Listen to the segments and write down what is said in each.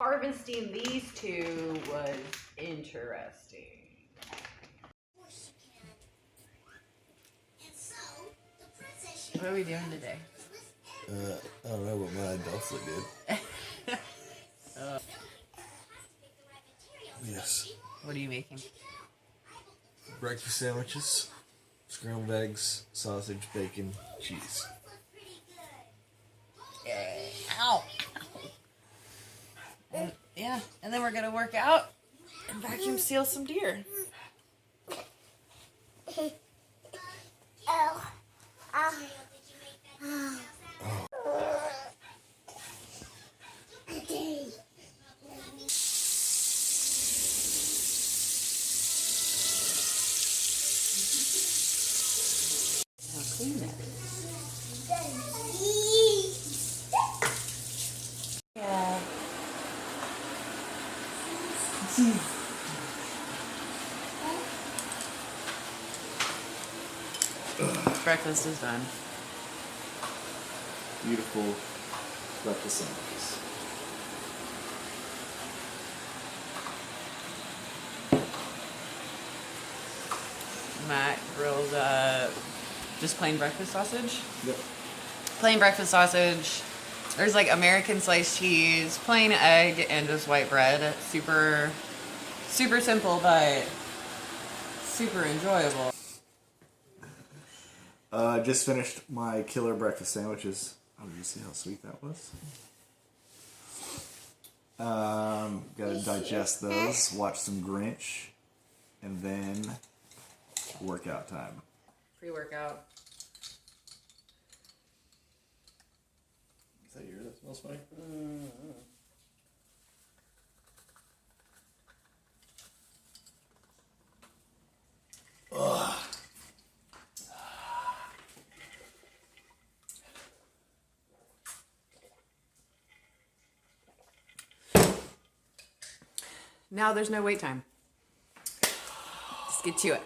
Harvesting these two was interesting. What are we doing today? I don't know, but my adults look good. Yes. What are you making? Breakfast sandwiches, scrambled eggs, sausage, bacon, cheese. Ow! And, yeah, and then we're gonna work out and vacuum seal some deer. How clean that is. Yeah. Breakfast is done. Beautiful breakfast sandwiches. Matt grills just plain breakfast sausage. Yep. Plain breakfast sausage. There's like American sliced cheese, plain egg, and just white bread. Super, super simple, but super enjoyable. Just finished my killer breakfast sandwiches. Oh, did you see how sweet that was? Gotta digest those, watch some Grinch, and then workout time. Pre-workout. Is that yours? That smells funny. Ugh. Now there's no wait time. Just get to it.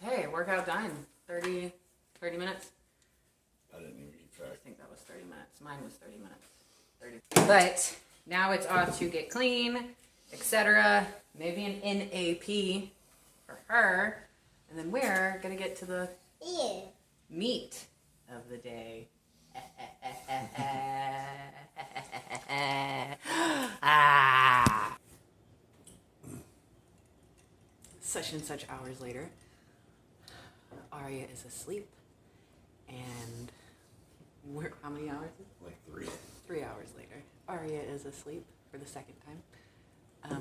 Hey, workout done. 30 minutes. I didn't even keep track. I think that was 30 minutes. Mine was 30 minutes. 30. But now it's off to get clean, etc. Maybe an NAP for her. And then we're going to get to the meat of the day. Such and such hours later. Arya is asleep. And we're, how many hours? Like 3. 3 hours later. Arya is asleep for the second time.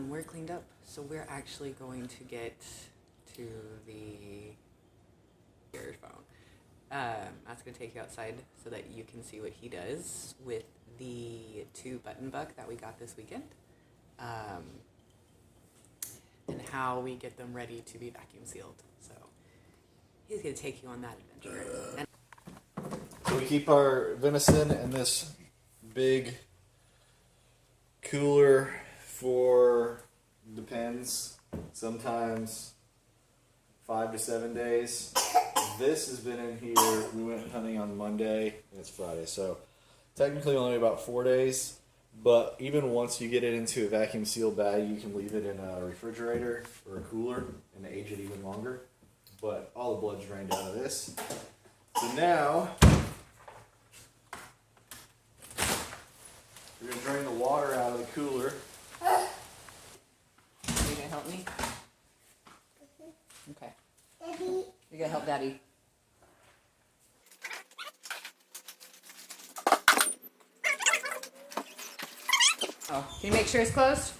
We're cleaned up, so we're actually going to get to the earphone. That's going to take you outside so that you can see what he does with the 2 button buck that we got this weekend. And how we get them ready to be vacuum sealed. So he's going to take you on that adventure. So we keep our venison in this big cooler for, depends, sometimes 5 to 7 days. This has been in here, we went hunting on Monday, and it's Friday, so technically only about 4 days. But even once you get it into a vacuum sealed bag, you can leave it in a refrigerator or a cooler and age it even longer. But all the blood's drained out of this. So now we're going to drain the water out of the cooler. Are you gonna help me? Okay. You're gonna help Daddy. Oh, can you make sure it's closed?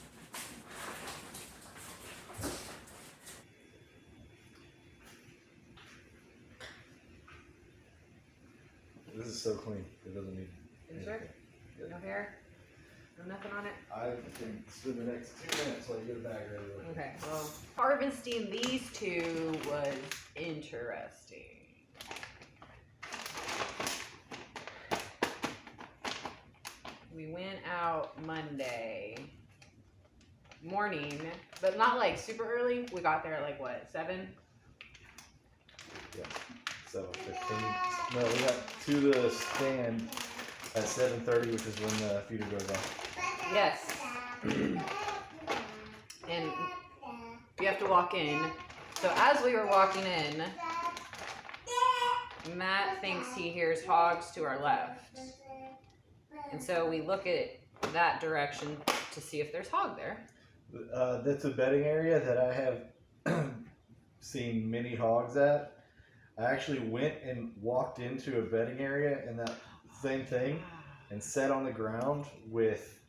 This is so clean. It doesn't need. You sure? No hair? No nothing on it? I can spend the next 2 minutes while you get a bag ready. Okay, well, harvesting these two was interesting. we went out Monday morning, but not like super early. We got there at like what, 7? Yeah. 7:15. No, we got to the stand at 7:30, which is when the feeder goes off. Yes. And you have to walk in. So as we were walking in, Matt thinks he hears hogs to our left. And so we look at that direction to see if there's hog there. That's a bedding area that I have seen many hogs at. I actually went and walked into a bedding area in that same thing and sat on the ground with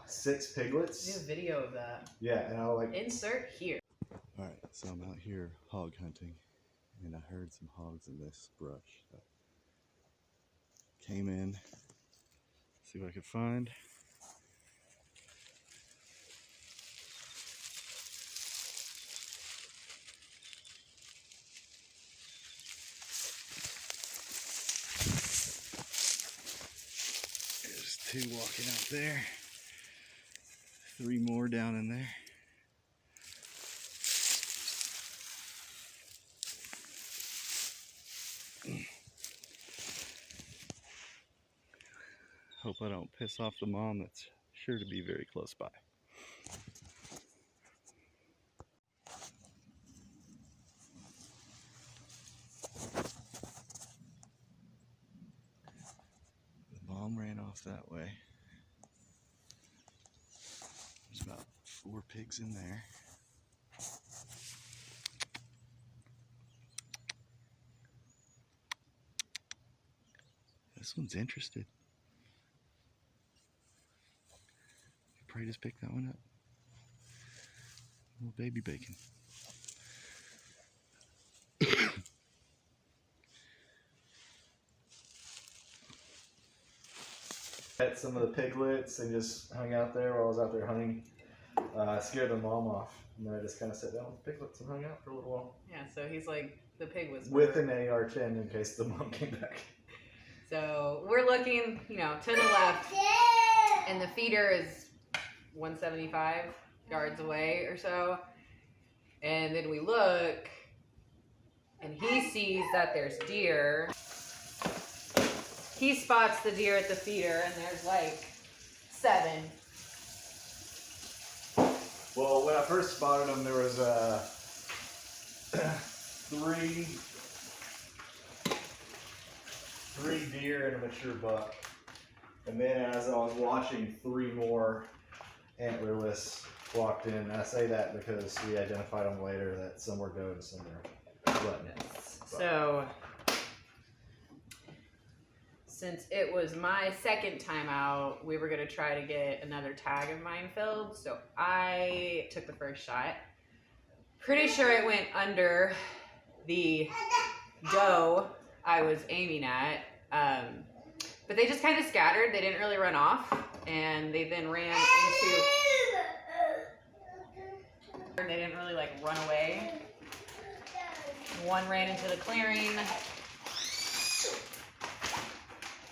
6 piglets. Do a video of that. Yeah, and I was like, insert here. Alright, so I'm out here hog hunting, and I heard some hogs in this brush. So came in, see what I could find. There's 2 walking out there, 3 more down in there. Hope I don't piss off the mom that's sure to be very close by. The mom ran off that way. There's about 4 pigs in there. This one's interested. Probably just pick that one up. Little baby bacon. Met some of the piglets and just hung out there while I was out there hunting. I scared the mom off, and then I just kind of sat down with the piglets and hung out for a little while. Yeah, so he's like, the pig was with an AR-10 in case the mom came back. So we're looking, to the left, and the feeder is 175 yards away or so. And then we look, and he sees that there's deer. He spots the deer at the feeder, and there's like 7. Well, when I first spotted them, there was 3 deer and a mature buck. And then as I was watching, 3 more antlerless walked in. I say that because we identified them later that some were doe and some were button. So, since it was my second time out, we were going to try to get another tag of mine filled. So I took the first shot. Pretty sure it went under the doe I was aiming at. But they just kind of scattered. They didn't really run off. And they then ran into... They didn't really run away. One ran into the clearing.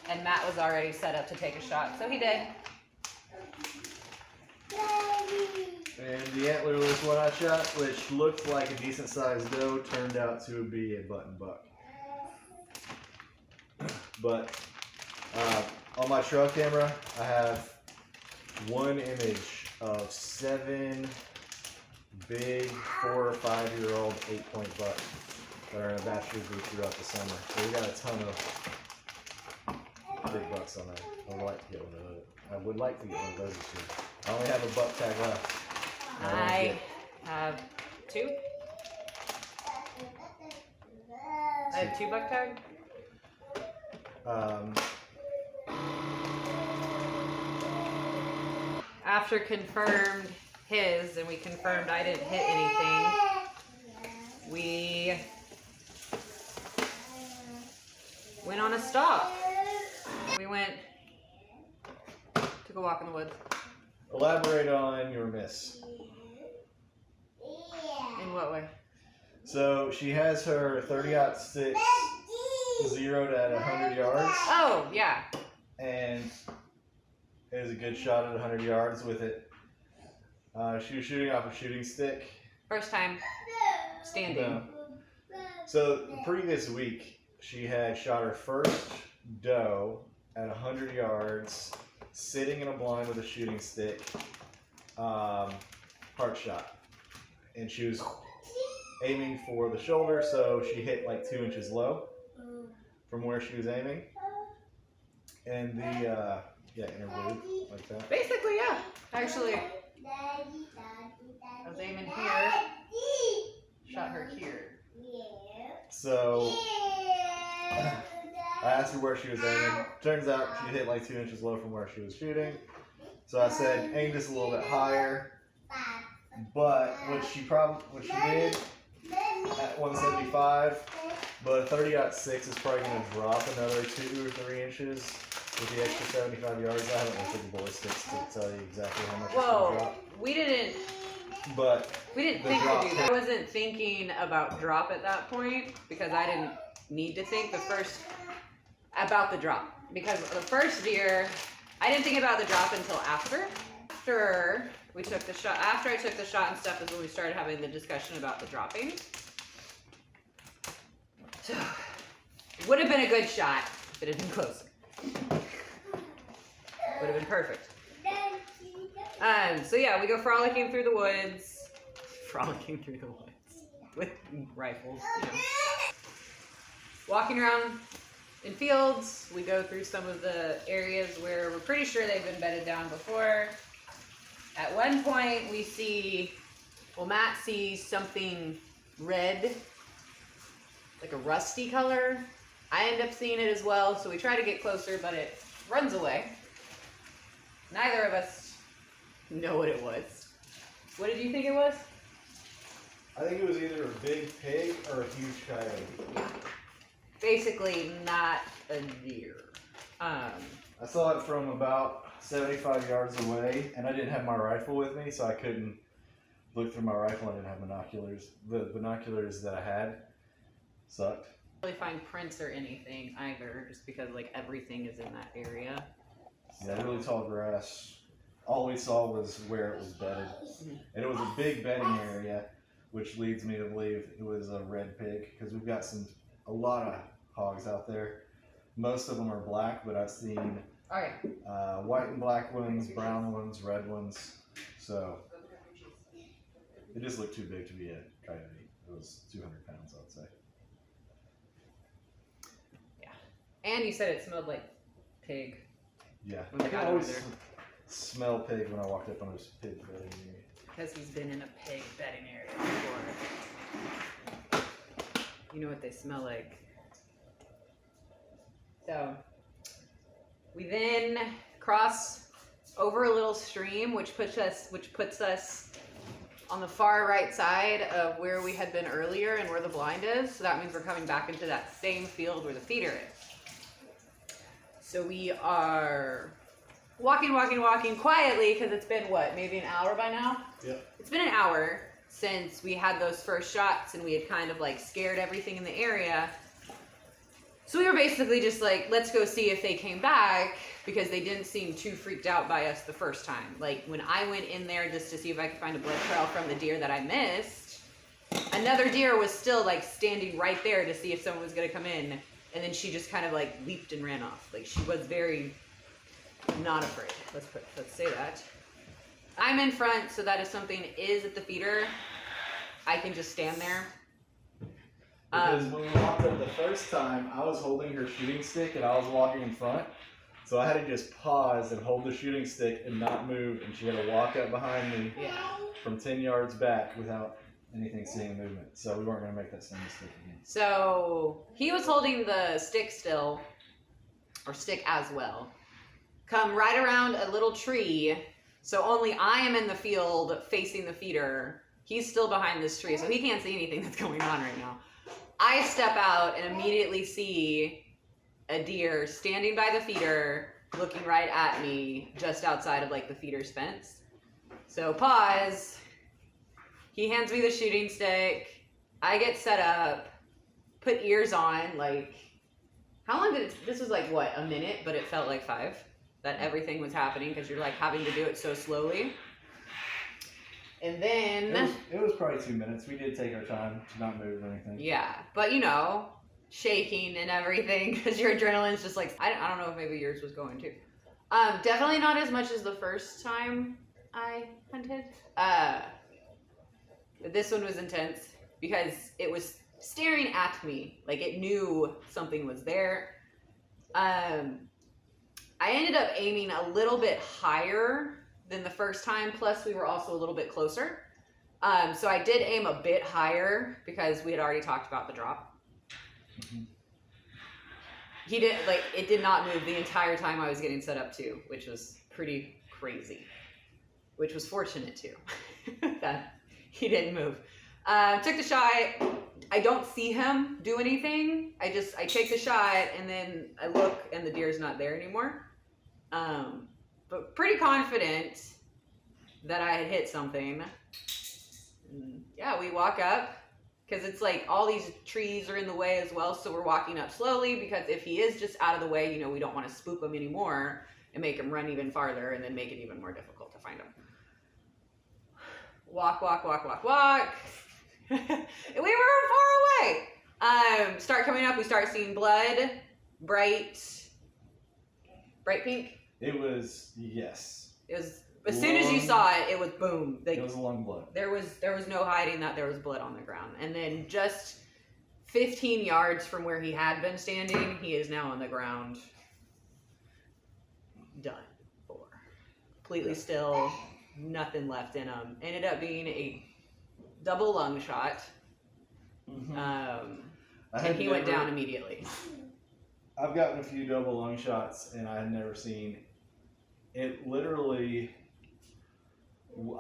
And Matt was already set up to take a shot, so he did. And the antlerless one I shot, which looked like a decent sized doe, turned out to be a button buck. But on my trail camera, I have one image of 7 big 4 or 5 year old 8-point bucks that are in a bachelor group throughout the summer. So we got a ton of big bucks on that. I would like to get one of those. I would like to get one of those this year. I only have a buck tag left. I have 2. I have 2 buck tag. After confirmed his, and we confirmed I didn't hit anything, we went on a stalk. We went, took a walk in the woods. Elaborate on your miss. In what way? So she has her 30-06 zeroed at 100 yards. Oh, yeah. and it was a good shot at 100 yards with it. She was shooting off a shooting stick. First time standing. No. So the previous week, she had shot her first doe at 100 yards, sitting in a blind with a shooting stick, heart shot. And she was aiming for the shoulder, so she hit like 2 inches low from where she was aiming. And the, inner boob, like that. Basically, yeah. Actually, I was aiming here, shot her here. So I asked her where she was aiming. Turns out she hit like 2 inches low from where she was shooting. So I said, aim just a little bit higher. But what she did at 175, but a 30.6 is probably going to drop another 2 or 3 inches with the extra 75 yards. I haven't looked at the ballistics to tell you exactly how much it's going to drop. We didn't think to do that. I wasn't thinking about drop at that point because I didn't need to think about the drop. Because the first deer, I didn't think about the drop until after. After I took the shot and stuff is when we started having the discussion about the dropping. So, it would have been a good shot if it had been closer. Would have been perfect. So yeah, we go frolicking through the woods. With rifles, you know. Walking around in fields, we go through some of the areas where we're pretty sure they've been bedded down before. At one point, Matt sees something red, like a rusty color. I end up seeing it as well, so we try to get closer, but it runs away. Neither of us know what it was. What did you think it was? I think it was either a big pig or a huge coyote. Basically, not a deer. I saw it from about 75 yards away, and I didn't have my rifle with me, so I couldn't look through my rifle. I didn't have binoculars. The binoculars that I had sucked. I didn't really find prints or anything either, just because like everything is in that area. Yeah, really tall grass. All we saw was where it was bedded. And it was a big bedding area, which leads me to believe it was a red pig, because we've got a lot of hogs out there. Most of them are black, but I've seen white and black ones, brown ones, red ones. So it just looked too big to be a coyote. It was 200 pounds, I'd say. Yeah. And you said it smelled like pig. Yeah. When we I got can over always there. smell pig when I walked up on this pig bedding area. Because he's been in a pig bedding area before. You know what they smell like. So, we then cross over a little stream, which puts us on the far right side of where we had been earlier and where the blind is. So that means we're coming back into that same field where the feeder is. So we are walking quietly because it's been maybe an hour by now? Yeah. It's been an hour since we had those first shots and we had kind of like scared everything in the area. So we were basically just like, let's go see if they came back because they didn't seem too freaked out by us the first time. Like when I went in there just to see if I could find a blood trail from the deer that I missed, another deer was still like standing right there to see if someone was going to come in. And then she just kind of like leaped and ran off. Like she was very not afraid. Let's say that. I'm in front, so that if something is at the feeder, I can just stand there. Because when we walked up the first time, I was holding her shooting stick and I was walking in front. So I had to just pause and hold the shooting stick and not move. And she had to walk up behind me from 10 yards back without anything seeing movement. So we weren't going to make that same mistake again. So he was holding the stick still, or stick as well. Come right around a little tree. So only I am in the field facing the feeder. He's still behind this tree, so he can't see anything that's going on right now. I step out and immediately see a deer standing by the feeder, looking right at me, just outside of like the feeder's fence. So pause. He hands me the shooting stick. I get set up, put ears on, like How long did it, this was like what, a minute, but it felt like 5, that everything was happening because you're like having to do it so slowly. And then It was probably 2 minutes. We did take our time to not move or anything. yeah, but you know, shaking and everything because your adrenaline's just like, I don't know if maybe yours was going too. Definitely not as much as the first time I hunted. But this one was intense because it was staring at me, like it knew something was there. I ended up aiming a little bit higher than the first time, plus we were also a little bit closer. So I did aim a bit higher because we had already talked about the drop. Mm-hmm. He did, like, it did not move the entire time I was getting set up too, which was pretty crazy, which was fortunate too, that he didn't move. Took the shot. I don't see him do anything. I take the shot and then I look and the deer's not there anymore. But pretty confident that I had hit something. And yeah, we walk up because it's like all these trees are in the way as well. So we're walking up slowly because if he is just out of the way, you know, we don't want to spook him anymore and make him run even farther and then make it even more difficult to find him. Walk. And we were far away. Start coming up, we start seeing blood, bright pink. It was, yes. It was, as soon as you saw it, it was boom. Like, it was a long blood. There was no hiding that there was blood on the ground. And then just 15 yards from where he had been standing, he is now on the ground. Done for. Completely still, nothing left in him. Ended up being a double lung shot. Mm-hmm. And he went down immediately. I've gotten a few double lung shots and I had never seen it. Literally,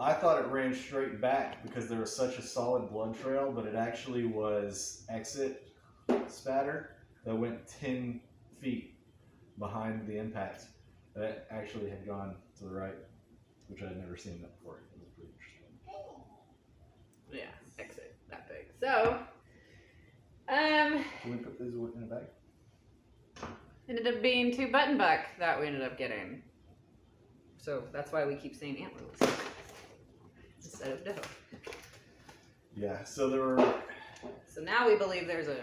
I thought it ran straight back because there was such a solid blood trail, but it actually was exit spatter that went 10 feet behind the impact. That actually had gone to the right, which I had never seen that before. It was pretty interesting. Yeah, exit that big. So, Can we put these in a bag? ended up being 2 button buck that we ended up getting. So that's why we keep saying antlers instead of doe. Yeah, so there were... So now we believe there's a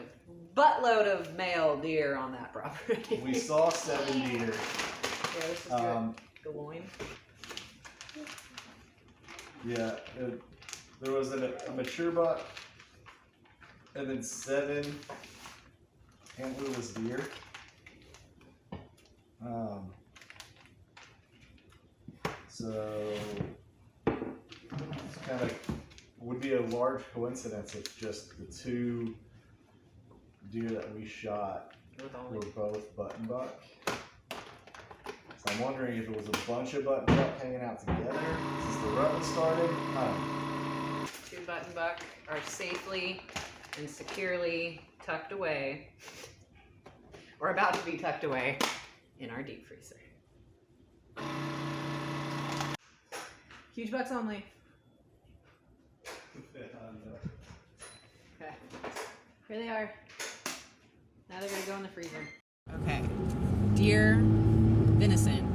buttload of male deer on that property. We saw 7 deer. Yeah, this is good. The loin. Yeah, there was a mature buck, and then 7 antlerless deer. So it's kind of would be a large coincidence if just the 2 deer that we shot were both button buck. So I'm wondering if it was a bunch of button buck hanging out together since the rut started. 2 button buck are safely and securely tucked away, or about to be tucked away, in our deep freezer. Huge bucks only. Okay. Here they are. Now they're gonna go in the freezer. Okay. Deer venison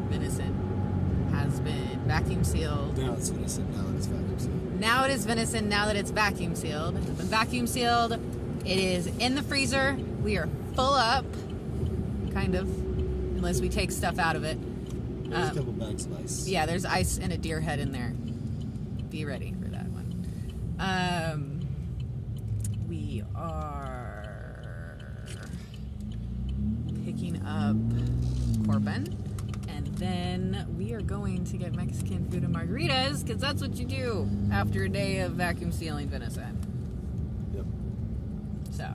has been vacuum sealed. Now it's venison, now it's vacuum sealed. Now it is venison, now that it's vacuum sealed. It's been vacuum sealed. It is in the freezer. We are full up, kind of, unless we take stuff out of it. There's a couple bags of ice. Yeah, there's ice and a deer head in there. Be ready for that one. We are picking up Corbin, and then we are going to get Mexican food and margaritas, because that's what you do after a day of vacuum sealing venison. Yep. So,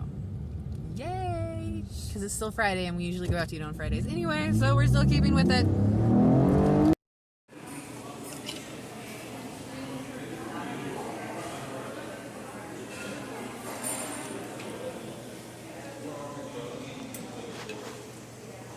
yay! Because it's still Friday, and we usually go out to eat on Fridays anyway, so we're still keeping with it.